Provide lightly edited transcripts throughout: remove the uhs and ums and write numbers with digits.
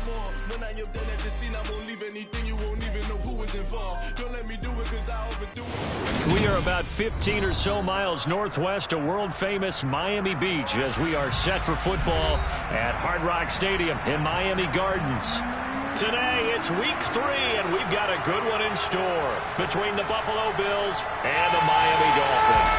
more. When I am done at the scene, I won't leave anything. You won't even know who was involved. Don't let me do it because I overdo it. We are about 15 or so miles northwest of world-famous Miami Beach as we are set for football at Hard Rock Stadium in Miami Gardens. Today, it's week 3, and we've got a good one in store between the Buffalo Bills and the Miami Dolphins.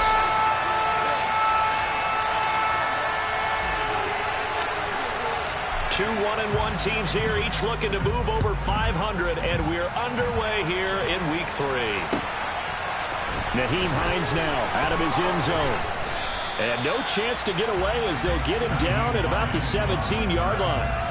Two 1-1 teams here, each looking to move over 500, and we're underway here in week 3. Nyheim Hines now out of his end zone. And no chance to get away as they'll get him down at about the 17-yard line.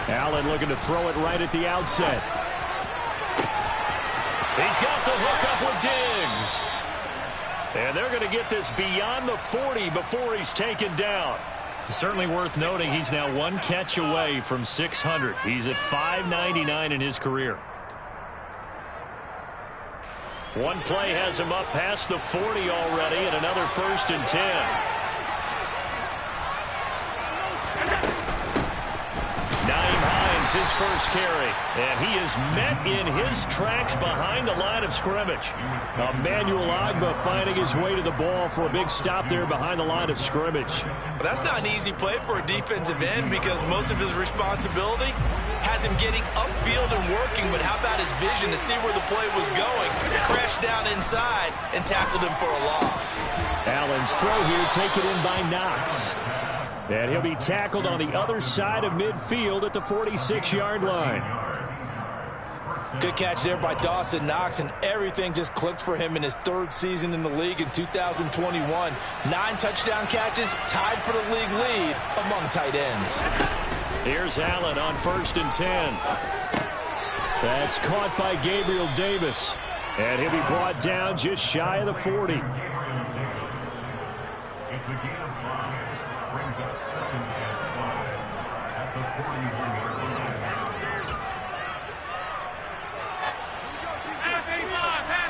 Allen looking to throw it right at the outset. He's got the hook up with Diggs. And they're going to get this beyond the 40 before he's taken down. Certainly worth noting he's now one catch away from 600. He's at 599 in his career. One play has him up past the 40 already, and another 1st and 10. His first carry, and he is met in his tracks behind the line of scrimmage. Emmanuel Ogbah finding his way to the ball for a big stop there behind the line of scrimmage. Well, that's not an easy play for a defensive end because most of his responsibility has him getting upfield and working, but how about his vision to see where the play was going? Crashed down inside and tackled him for a loss. Allen's throw here taken in by Knox. And he'll be tackled on the other side of midfield at the 46-yard line. Good catch there by Dawson Knox, and everything just clicked for him in his 3rd season in the league in 2021. 9 touchdown catches, tied for the league lead among tight ends. Here's Allen on 1st and 10. That's caught by Gabriel Davis. And he'll be brought down just shy of the 40. It's the gain of 5. Brings us 2nd and 5 at the 41-yard line. Half 85, half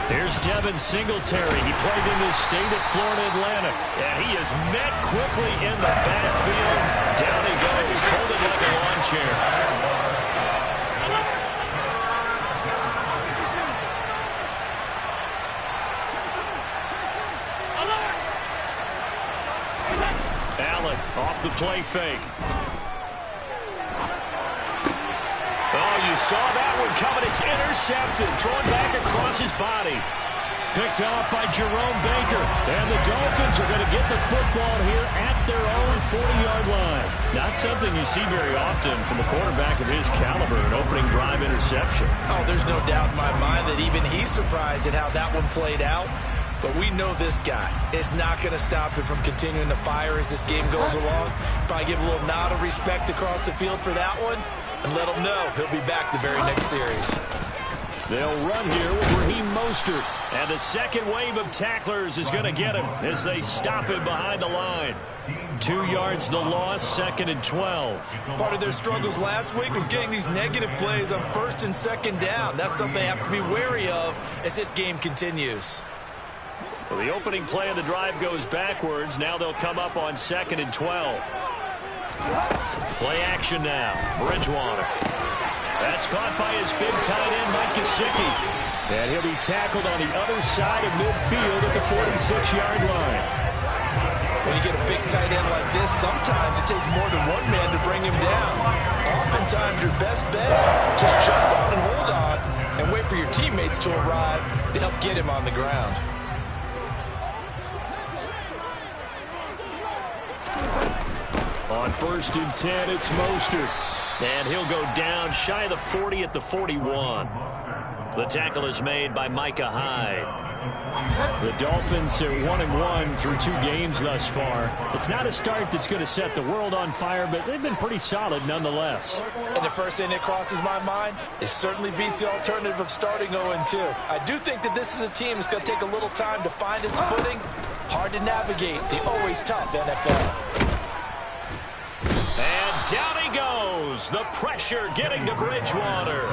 85. Here's Devin Singletary. He played in this state at Florida Atlantic. And he is met quickly in the backfield. Down he goes, folded like a lawn chair. Allen off the play fake. Oh, you saw that one coming. It's intercepted. Thrown back across his body. Picked off by Jerome Baker. And the Dolphins are going to get the football here at their own 40-yard line. Not something you see very often from a quarterback of his caliber, an opening drive interception. Oh, there's no doubt in my mind that even he's surprised at how that one played out. But we know this guy is not going to stop him from continuing to fire as this game goes along. Probably give a little nod of respect across the field for that one and let him know he'll be back the very next series. They'll run here with Raheem Mostert. And the second wave of tacklers is going to get him as they stop him behind the line. 2 yards the loss, 2nd and 12. Part of their struggles last week was getting these negative plays on 1st and 2nd down. That's something they have to be wary of as this game continues. So the opening play of the drive goes backwards. Now they'll come up on 2nd and 12. Play action now. Bridgewater. That's caught by his big tight end, Mike Gesicki. And he'll be tackled on the other side of midfield at the 46-yard line. When you get a big tight end like this, sometimes it takes more than one man to bring him down. Oftentimes your best bet, just jump on and hold on and wait for your teammates to arrive to help get him on the ground. On 1st and 10, it's Mostert. And he'll go down shy of the 40 at the 41. The tackle is made by Micah Hyde. The Dolphins are 1-1 through 2 games thus far. It's not a start that's going to set the world on fire, but they've been pretty solid nonetheless. And the first thing that crosses my mind, it certainly beats the alternative of starting 0-2. I do think that this is a team that's going to take a little time to find its footing. Hard to navigate the always tough NFL. And down he goes. The pressure getting to Bridgewater.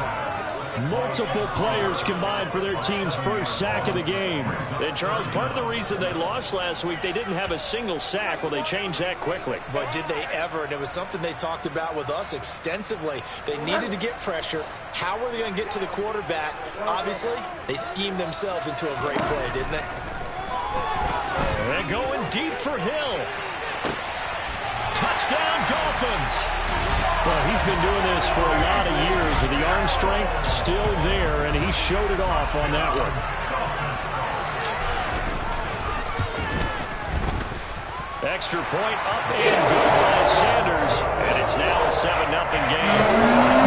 Multiple players combined for their team's first sack of the game. And, Charles, part of the reason they lost last week, they didn't have a single sack. Well, they changed that quickly. But did they ever? And it was something they talked about with us extensively. They needed to get pressure. How were they going to get to the quarterback? Obviously, they schemed themselves into a great play, didn't they? And going deep for Hill. Touchdown, Dolphins. Well, he's been doing this for a lot of years, and the arm strength still there, and he showed it off on that one. Extra point up and good by Sanders, and it's now a 7-0 game.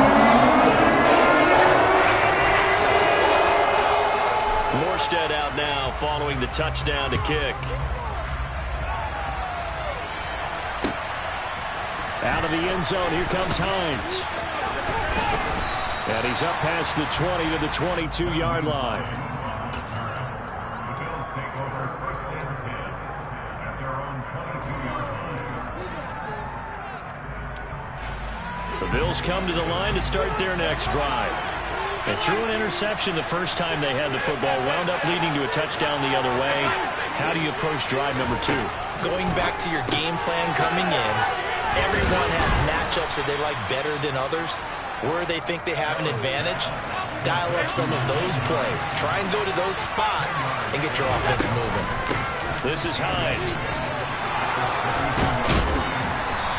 Morstead out now following the touchdown to kick. Out of the end zone, here comes Hines. And he's up past the 20 to the 22-yard line. The Bills take over 1st and 10 at their own 22-yard line. The Bills come to the line to start their next drive. They threw an interception the first time they had the football, wound up leading to a touchdown the other way. How do you approach drive number 2? Going back to your game plan coming in, everyone has matchups that they like better than others. Where they think they have an advantage, dial up some of those plays. Try and go to those spots and get your offense moving. This is Hines.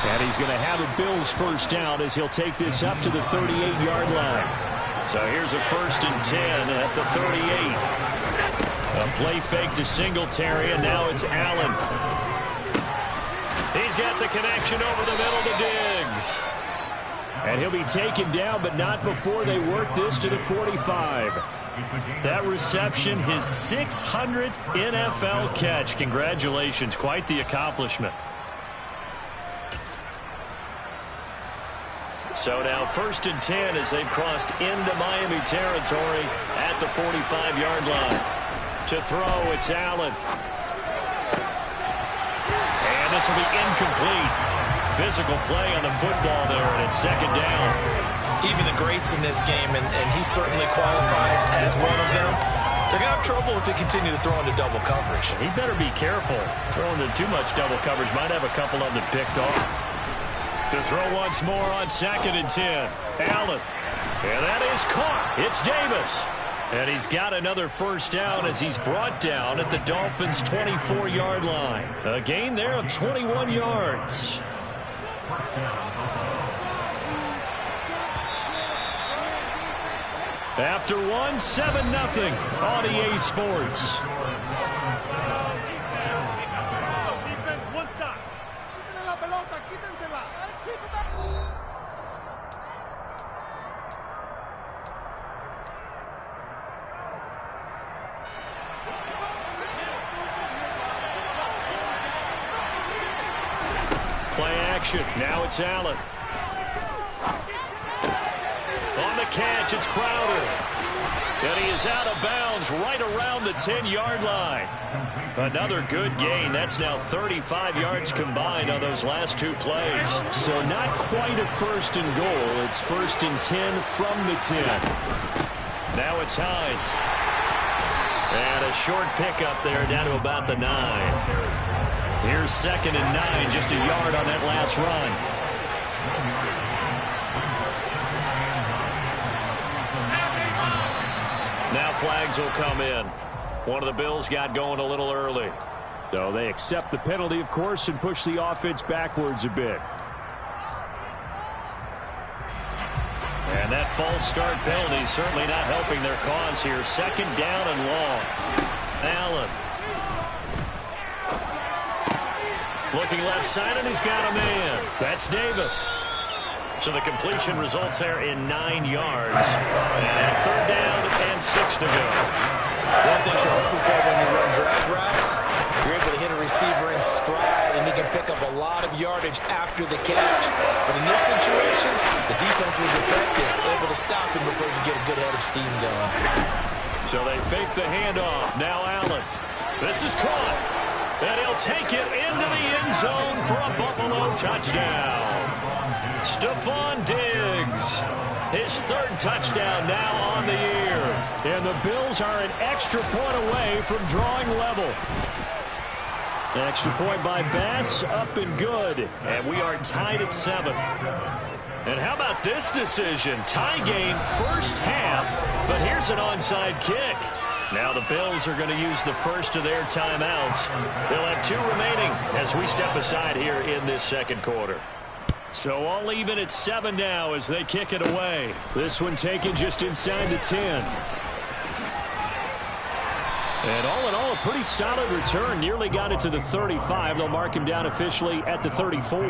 And he's going to have a Bills first down as he'll take this up to the 38-yard line. So here's a 1st and 10 at the 38. A play fake to Singletary, and now it's Allen. He's got the connection over the middle to Diggs. And he'll be taken down, but not before they work this to the 45. That reception, his 600th NFL catch. Congratulations. Quite the accomplishment. So now 1st and 10 as they've crossed into Miami territory at the 45-yard line. To throw, it's Allen. And this will be incomplete. Physical play on the football there, and it's 2nd down. Even the greats in this game, and he certainly qualifies as one of them, they're going to have trouble if they continue to throw into double coverage. He better be careful. Throwing into too much double coverage might have a couple of them picked off. To throw once more on 2nd and 10. Allen. And that is caught. It's Davis. And he's got another first down as he's brought down at the Dolphins' 24-yard line. A gain there of 21 yards. After one, 7-0 on EA Sports. Play action. Now it's Allen. On the catch, it's Crowder. And he is out of bounds right around the 10-yard line. Another good gain. That's now 35 yards combined on those last 2 plays. So not quite a 1st and goal. It's 1st and 10 from the 10. Now it's Hines. And a short pickup there down to about the 9. Here's 2nd and 9, just a yard on that last run. Now flags will come in. One of the Bills got going a little early. So they accept the penalty, of course, and push the offense backwards a bit. And that false start penalty certainly not helping their cause here. 2nd down and long. Allen. Looking left side, and he's got a man. That's Davis. So the completion results there in 9 yards. And 3rd down and 6 to go. One thing you're hoping for when you run drag routes, you're able to hit a receiver in stride, and he can pick up a lot of yardage after the catch. But in this situation, the defense was effective, able to stop him before he could get a good head of steam going. So they fake the handoff. Now Allen. This is caught. And he'll take it into the end zone for a Buffalo touchdown. Stephon Diggs, his third touchdown now on the year. And the Bills are an extra point away from drawing level. Extra point by Bass, up and good. And we are tied at 7. And how about this decision? Tie game first half, but here's an onside kick. Now the Bills are going to use the first of their timeouts. They'll have 2 remaining as we step aside here in this second quarter. So all even at 7 now as they kick it away. This one taken just inside the 10. And all in all, a pretty solid return. Nearly got it to the 35. They'll mark him down officially at the 34.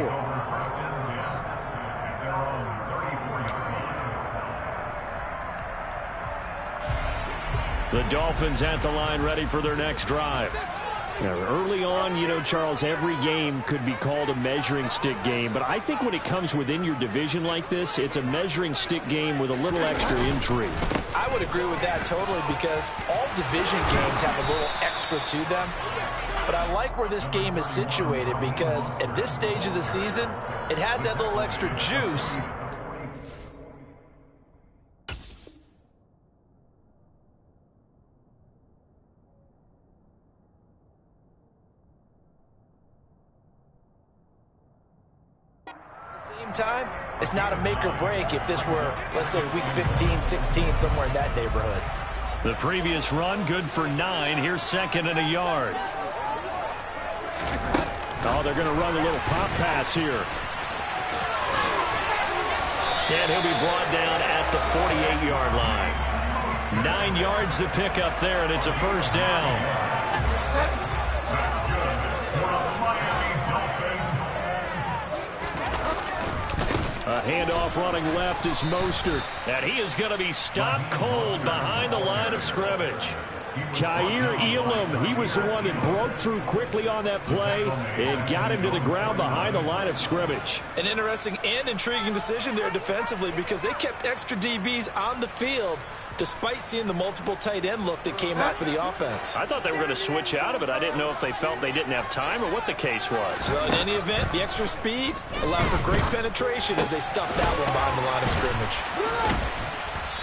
The Dolphins at the line ready for their next drive. Now, early on, you know, Charles, every game could be called a measuring stick game. But I think when it comes within your division like this, it's a measuring stick game with a little extra intrigue. I would agree with that totally because all division games have a little extra to them. But I like where this game is situated because at this stage of the season, it has that little extra juice. Time, it's not a make or break if this were, let's say, week 15, 16, somewhere in that neighborhood. The previous run, good for 9. Here's second and a yard. Oh, they're going to run a little pop pass here. And he'll be brought down at the 48-yard line. 9 yards to pick up there, and it's a first down. A handoff running left is Mostert. And he is going to be stopped cold behind the line of scrimmage. Kaiir Elam, he was the one that broke through quickly on that play and got him to the ground behind the line of scrimmage. An interesting and intriguing decision there defensively because they kept extra DBs on the field despite seeing the multiple tight end look that came out for the offense. I thought they were going to switch out of it. I didn't know if they felt they didn't have time or what the case was. Well, in any event, the extra speed allowed for great penetration as they stuffed that one behind the line of scrimmage.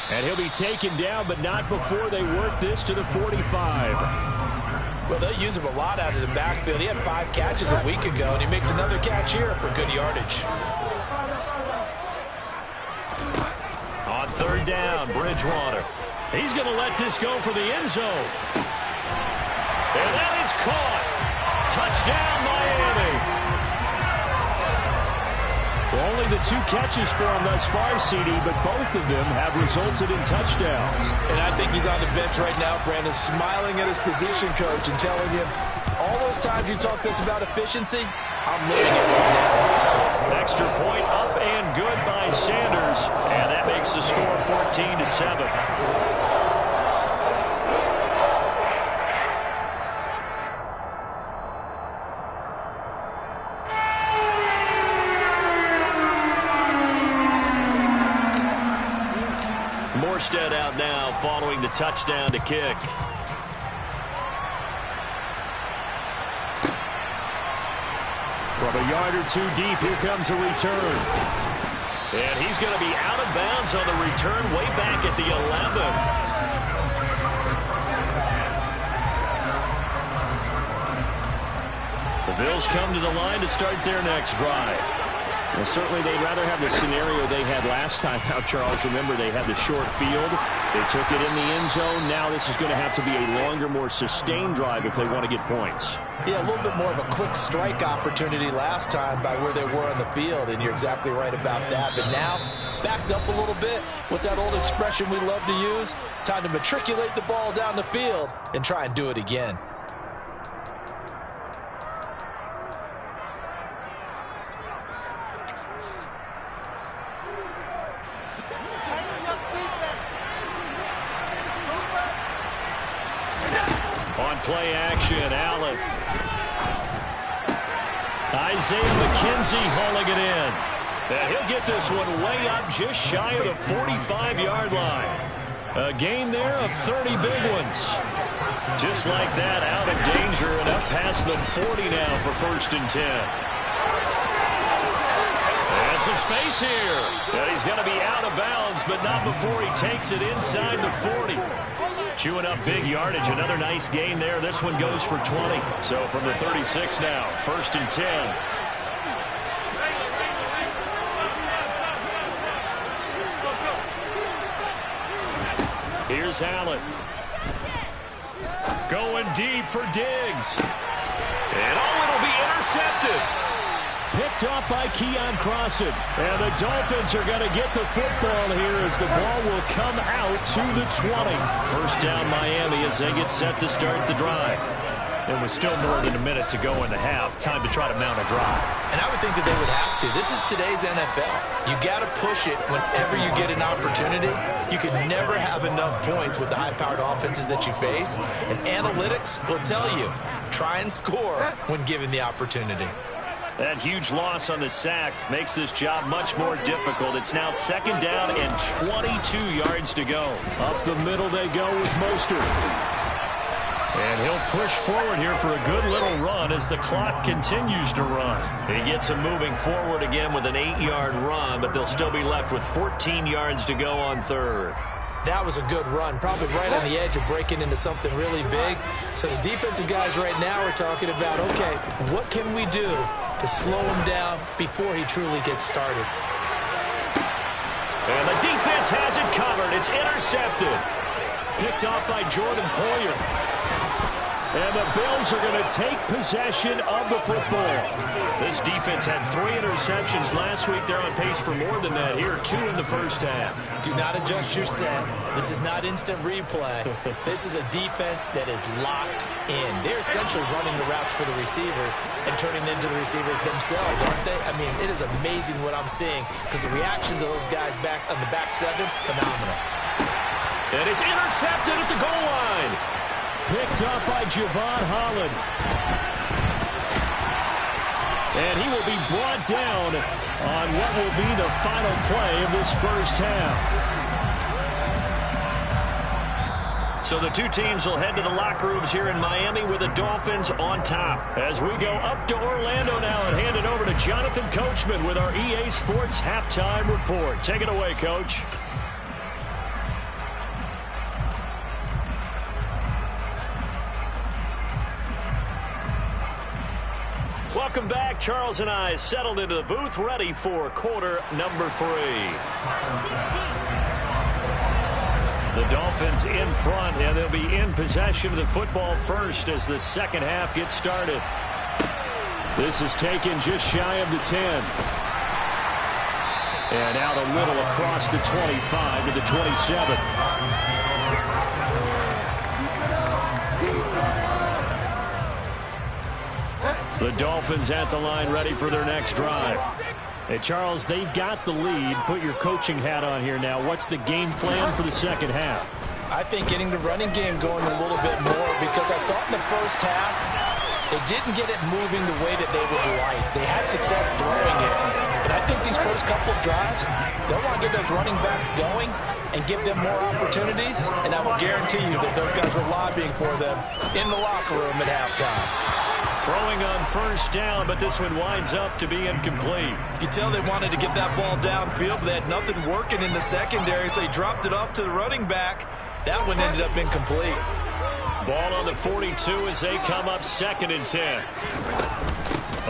And he'll be taken down, but not before they work this to the 45. Well, they use him a lot out of the backfield. He had 5 catches a week ago, and he makes another catch here for good yardage. On third down, Bridgewater. He's going to let this go for the end zone. And that is caught. Touchdown, Miami. Well, only the 2 catches for him thus far, CD, but both of them have resulted in touchdowns. And I think he's on the bench right now, Brandon, smiling at his position coach and telling him, all those times you talk this about efficiency, I'm living it right now. Extra point up and good by Sanders. And that makes the score 14-7. Morstead out now following the touchdown to kick. From a yard or 2 deep, here comes a return. And he's going to be out of bounds on the return way back at the 11. The Bills come to the line to start their next drive. Well, certainly they'd rather have the scenario they had last time out, Charles. Remember, they had the short field. They took it in the end zone. Now this is going to have to be a longer, more sustained drive if they want to get points. Yeah, a little bit more of a quick strike opportunity last time by where they were on the field, and you're exactly right about that. But now, backed up a little bit. What's that old expression we love to use? Time to matriculate the ball down the field and try and do it again. On play action, Allen. Isaiah McKenzie hauling it in. And he'll get this one way up just shy of the 45-yard line. A gain there of 30 big ones. Just like that, out of danger and up past the 40 now for 1st and 10. And some space here. And he's going to be out of bounds, but not before he takes it inside the 40. Chewing up big yardage. Another nice gain there. This one goes for 20. So from the 36 now, 1st and 10. Here's Allen. Going deep for Diggs. And it'll be intercepted. Picked off by Keon Crossan. And the Dolphins are going to get the football here as the ball will come out to the 20. 1st down Miami as they get set to start the drive. And with still more than a minute to go in the half, time to try to mount a drive. And I would think that they would have to. This is today's NFL. You got to push it whenever you get an opportunity. You can never have enough points with the high-powered offenses that you face. And analytics will tell you, try and score when given the opportunity. That huge loss on the sack makes this job much more difficult. It's now 2nd down and 22 yards to go. Up the middle they go with Mostert. And he'll push forward here for a good little run as the clock continues to run. He gets him moving forward again with an 8-yard run, but they'll still be left with 14 yards to go on 3rd. That was a good run, probably right on the edge of breaking into something really big. So the defensive guys right now are talking about, okay, what can we do to slow him down before he truly gets started? And the defense has it covered. It's intercepted. Picked off by Jordan Poyer. And the Bills are going to take possession of the football. This defense had 3 interceptions last week. They're on pace for more than that here. 2 in the 1st half. Do not adjust your set. This is not instant replay. This is a defense that is locked in. They're essentially running the routes for the receivers and turning into the receivers themselves, aren't they? I mean, it is amazing what I'm seeing because the reactions of those guys back on the back 7, phenomenal. And it's intercepted at the goal line. Picked up by Javon Holland. And he will be brought down on what will be the final play of this 1st half. So the two teams will head to the locker rooms here in Miami with the Dolphins on top. As we go up to Orlando now and hand it over to Jonathan Coachman with our EA Sports Halftime Report. Take it away, Coach. Welcome back. Charles and I settled into the booth, ready for quarter number 3. The Dolphins in front, and they'll be in possession of the football first as the 2nd half gets started. This is taken just shy of the 10. And out a little across the 25 to the 27. The Dolphins at the line ready for their next drive. Hey, Charles, they've got the lead. Put your coaching hat on here now. What's the game plan for the 2nd half? I think getting the running game going a little bit more because I thought in the 1st half they didn't get it moving the way that they would like. They had success throwing it. But I think these first couple of drives, they'll want to get those running backs going and give them more opportunities. And I will guarantee you that those guys were lobbying for them in the locker room at halftime. Throwing on 1st down, but this one winds up to be incomplete. You can tell they wanted to get that ball downfield, but they had nothing working in the secondary, so he dropped it off to the running back. That one ended up incomplete. Ball on the 42 as they come up 2nd and 10.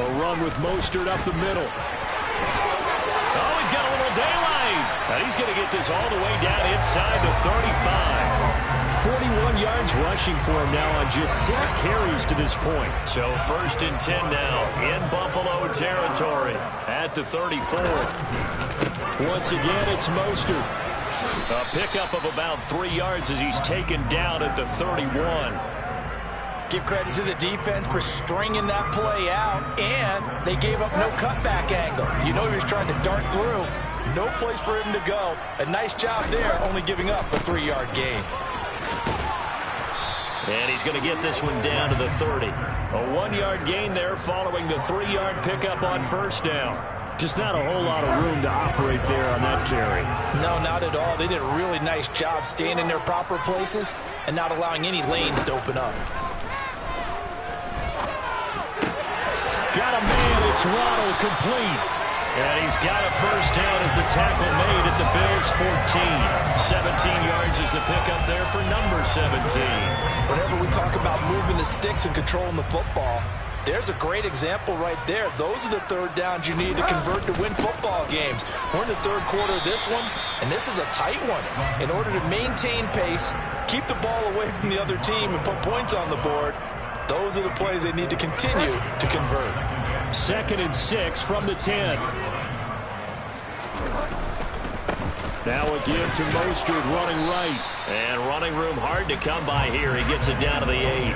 A run with Mostert up the middle. Oh, he's got a little daylight. And he's going to get this all the way down inside the 35. 41 yards rushing for him now on just 6 carries to this point. So 1st and 10 now in Buffalo territory at the 34. Once again, it's Mostert. A pickup of about 3 yards as he's taken down at the 31. Give credit to the defense for stringing that play out, and they gave up no cutback angle. You know he was trying to dart through. No place for him to go. A nice job there, only giving up a 3-yard gain. And he's going to get this one down to the 30. A 1-yard gain there following the 3-yard pickup on 1st down. Just not a whole lot of room to operate there on that carry. No, not at all. They did a really nice job staying in their proper places and not allowing any lanes to open up. Got a man. It's Waddle complete. And he's got a first down as a tackle made at the Bills' 14. 17 yards is the pickup there for number 17. Whenever we talk about moving the sticks and controlling the football, there's a great example right there. Those are the third downs you need to convert to win football games. We're in the third quarter of this one, and this is a tight one. In order to maintain pace, keep the ball away from the other team, and put points on the board, those are the plays they need to continue to convert. 2nd and 6 from the 10. Now a give to Mostert running right. And running room hard to come by here. He gets it down to the 8.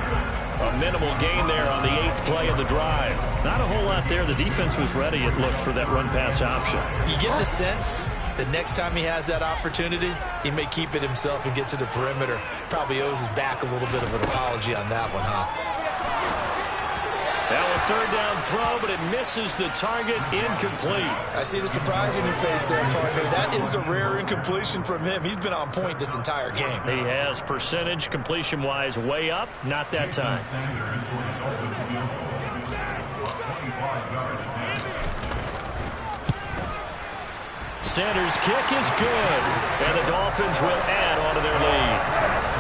A minimal gain there on the 8th play of the drive. Not a whole lot there. The defense was ready, it looked, for that run-pass option. You get the sense that next time he has that opportunity, he may keep it himself and get to the perimeter. Probably owes his back a little bit of an apology on that one, huh? Now a third down throw, but it misses the target. Incomplete. I see the surprise in your face there, partner. That is a rare incompletion from him. He's been on point this entire game. He has percentage completion-wise way up. Not that time. Sanders' kick is good. And the Dolphins will add on to their lead.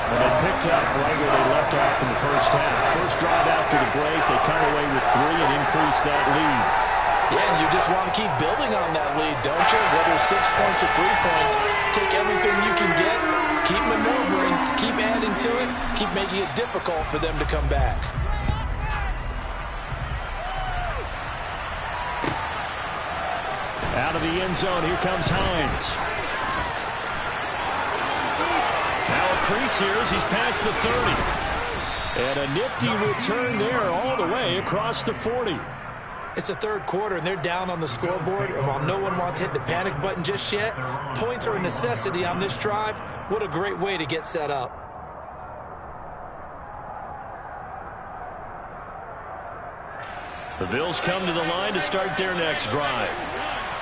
And they picked up right where they left off in the first half. First drive after the break, they come away with 3 and increase that lead. Yeah, and you just want to keep building on that lead, don't you? Whether it's 6 points or 3 points, take everything you can get, keep maneuvering, keep adding to it, keep making it difficult for them to come back. Out of the end zone, here comes Hines. Now a crease here as he's past the 30. And a nifty return there all the way across the 40. It's the third quarter, and they're down on the scoreboard. And while no one wants to hit the panic button just yet, points are a necessity on this drive. What a great way to get set up. The Bills come to the line to start their next drive.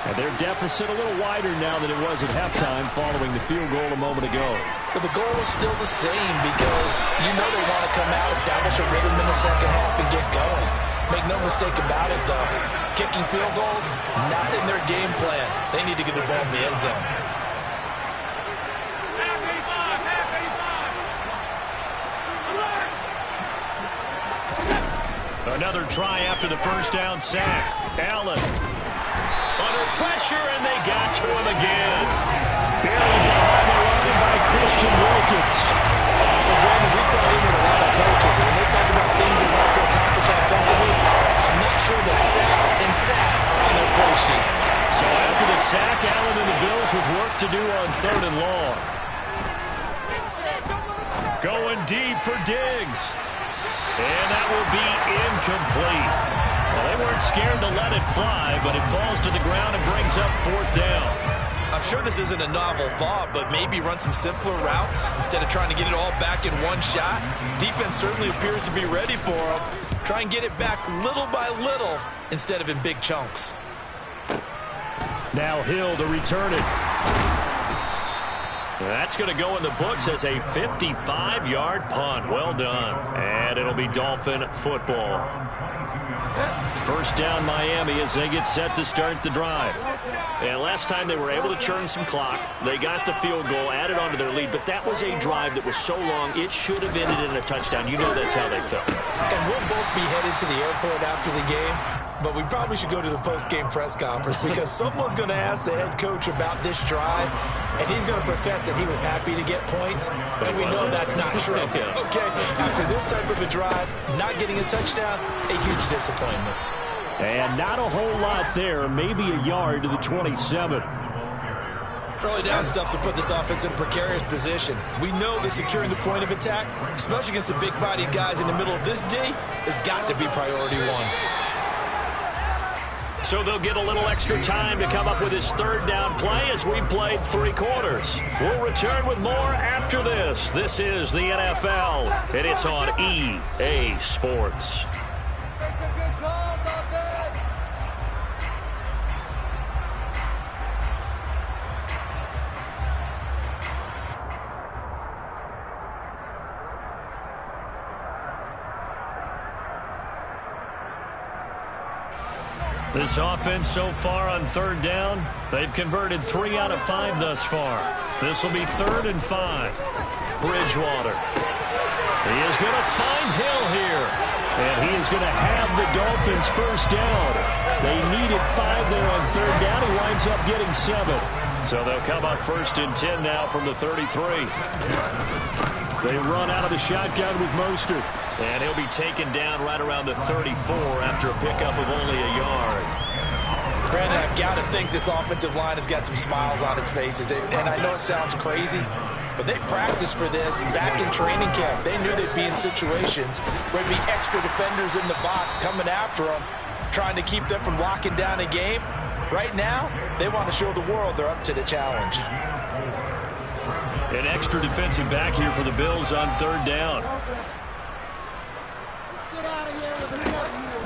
And their deficit a little wider now than it was at halftime following the field goal a moment ago. But the goal is still the same because you know they want to come out, establish a rhythm in the second half, and get going. Make no mistake about it, though. Kicking field goals, not in their game plan. They need to get the ball in the end zone. Another try after the first down sack. Allen under pressure, and they got to him again. Buried behind the line by Christian Wilkins. So, Brandon, we saw him with a lot of coaches, and when they talk about things they want to accomplish offensively, I'm not sure that sack and sack on their play sheet. So after the sack, Allen and the Bills with work to do on 3rd and long. Going deep for Diggs. And that will be incomplete. Well, they weren't scared to let it fly, but it falls to the ground and brings up 4th down. I'm sure this isn't a novel thought, but maybe run some simpler routes instead of trying to get it all back in one shot. Defense certainly appears to be ready for them. Try and get it back little by little instead of in big chunks. Now Hill to return it. That's going to go in the books as a 55-yard punt. Well done. And it'll be Dolphin football. First down Miami as they get set to start the drive. And last time they were able to churn some clock. They got the field goal, added on to their lead. But that was a drive that was so long, it should have ended in a touchdown. You know that's how they felt. And we'll both be headed to the airport after the game. But we probably should go to the post-game press conference because someone's going to ask the head coach about this drive, and he's going to profess that he was happy to get points, and we know that's not true. Yeah. Okay, after this type of a drive, not getting a touchdown, a huge disappointment. And not a whole lot there, maybe a yard to the 27. Early down stuff to put this offense in a precarious position. We know that securing the point of attack, especially against the big-bodied guys in the middle of this D, has got to be priority one. So they'll get a little extra time to come up with his 3rd down play as we've played 3 quarters. We'll return with more after this. This is the NFL, and it's on EA Sports. This offense so far on third down, they've converted 3 out of 5 thus far. This will be 3rd and 5. Bridgewater. He is going to find Hill here. And he is going to have the Dolphins first down. They needed 5 there on third down. He winds up getting 7. So they'll come up 1st and 10 now from the 33. They run out of the shotgun with Mostert. And he'll be taken down right around the 34 after a pickup of only a yard. Brandon, I've got to think this offensive line has got some smiles on its faces. And I know it sounds crazy, but they practiced for this back in training camp. They knew they'd be in situations where there'd be extra defenders in the box coming after them, trying to keep them from locking down a game. Right now, they want to show the world they're up to the challenge. An extra defensive back here for the Bills on third down.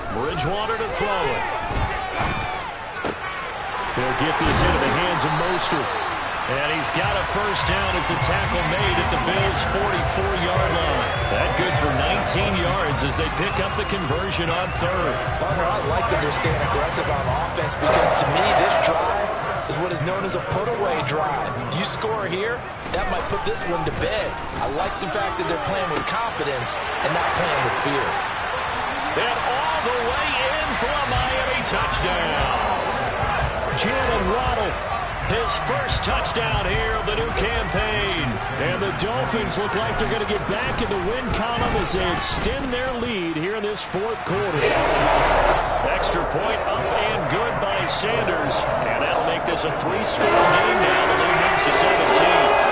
Bridgewater to throw it. They'll get this into the hands of Mostert. And he's got a first down as the tackle made at the Bills' 44-yard line. That good for 19 yards as they pick up the conversion on third. Butler, I like that they're staying aggressive on offense because to me this drive is what is known as a put-away drive. You score here, that might put this one to bed. I like the fact that they're playing with confidence and not playing with fear. And all the way in for a Miami touchdown. Jalen Waddle, his first touchdown here of the new campaign. And the Dolphins look like they're going to get back in the win column as they extend their lead here in this 4th quarter. Extra point up and good by Sanders. And that'll make this a 3-score game now. The lead moves to 17.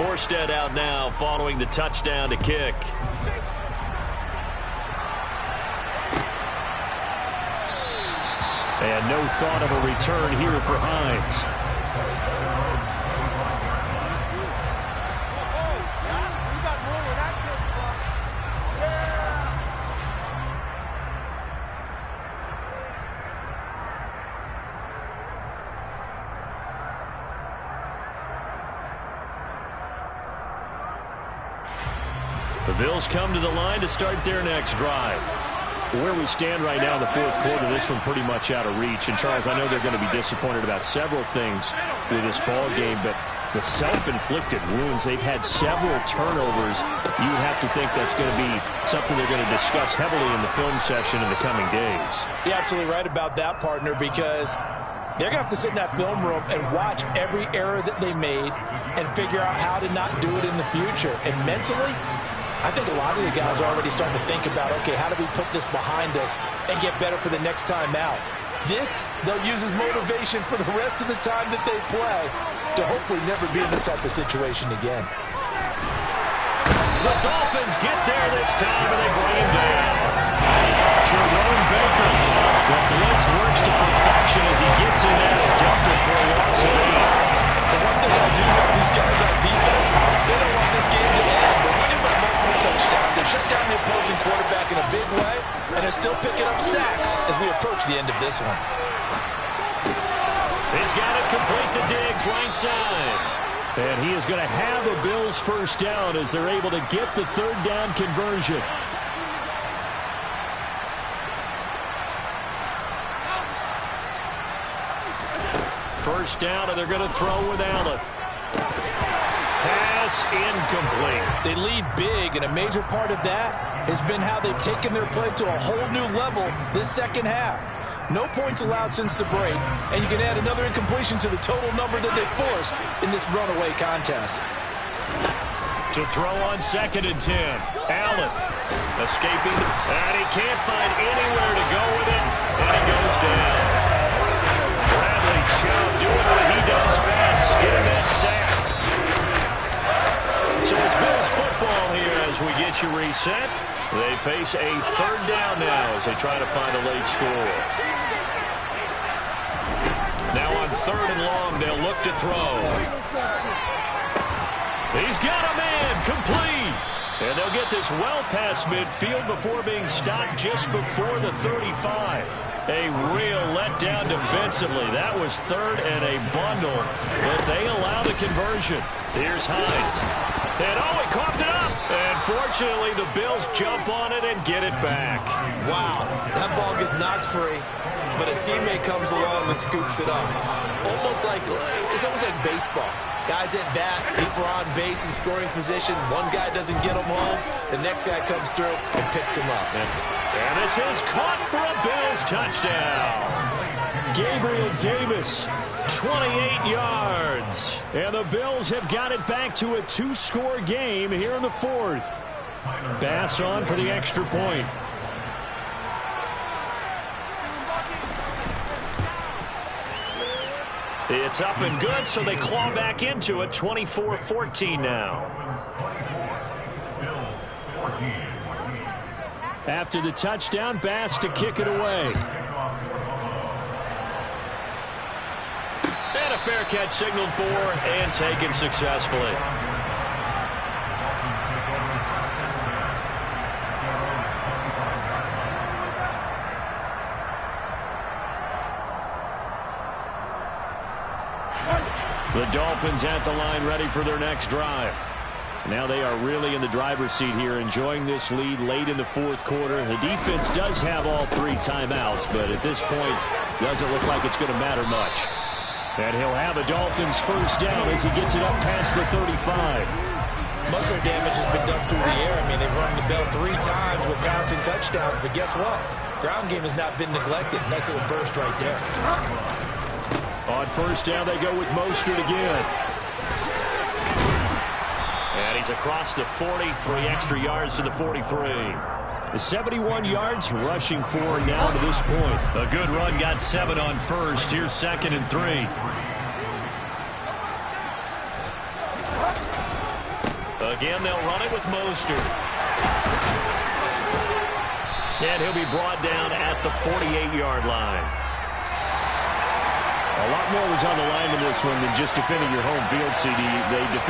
Morstead out now following the touchdown to kick. And no thought of a return here for Hines. The Bills come to the line to start their next drive. Where we stand right now in the 4th quarter, this one pretty much out of reach. And, Charles, I know they're going to be disappointed about several things with this ball game, but the self-inflicted wounds, they've had several turnovers. You have to think that's going to be something they're going to discuss heavily in the film session in the coming days. You're absolutely right about that, partner, because they're going to have to sit in that film room and watch every error that they made and figure out how to not do it in the future. And mentally, I think a lot of the guys are already starting to think about, okay, how do we put this behind us and get better for the next time out? This, they'll use as motivation for the rest of the time that they play to hopefully never be in this type of situation again. The Dolphins get there this time, and they bring him down. Jerome Baker. The blitz works to perfection as he gets in there and dumped it for a loss of 8. The one thing I do know these guys on defense, they don't want this game to end. They're winning by multiple touchdowns. They've shut down the opposing quarterback in a big way, and they're still picking up sacks as we approach the end of this one. He's got it complete to Diggs, right side. And he is going to have a Bills first down as they're able to get the third down conversion. First down, and they're going to throw with Allen. Pass incomplete. They lead big, and a major part of that has been how they've taken their play to a whole new level this second half. No points allowed since the break, and you can add another incompletion to the total number that they forced in this runaway contest. To throw on 2nd and 10. Allen escaping, and he can't find anywhere to go with it, and he goes down. Bradley Chubb doing what he does best, getting that sack. So it's Bills football here as we get you reset. They face a third down now as they try to find a late score. Now on 3rd and long, they'll look to throw. He's got a man, complete. And they'll get this well past midfield before being stopped just before the 35. A real letdown defensively. That was 3rd and a bundle, but they allow the conversion. Here's Hines. And oh, he coughed it up. And fortunately, the Bills jump on it and get it back. Wow, that ball gets knocked free, but a teammate comes along and scoops it up. It's almost like baseball. Guys at bat, people are on base in scoring position. One guy doesn't get them home. The next guy comes through and picks him up. And this is caught for a Bills touchdown. Gabriel Davis, 28 yards. And the Bills have got it back to a 2-score game here in the fourth. Bass on for the extra point. It's up and good, so they claw back into it, 24-14 now. After the touchdown, Bass to kick it away. And a fair catch signaled for and taken successfully. The Dolphins at the line ready for their next drive. Now they are really in the driver's seat here, enjoying this lead late in the fourth quarter. The defense does have all 3 timeouts, but at this point, doesn't look like it's going to matter much. And he'll have a Dolphins first down as he gets it up past the 35. Most of their damage has been done through the air. I mean, they've rung the bell 3 times with passing touchdowns, but guess what? Ground game has not been neglected. Nice little burst right there. On first down, they go with Mostert again. And he's across the 40, 3 extra yards to the 43. The 71 yards rushing for now to this point. A good run, got 7 on first. Here's 2nd and 3. Again, they'll run it with Mostert. And he'll be brought down at the 48-yard line. A lot more was on the line in this one than just defending your home field, CD. They defended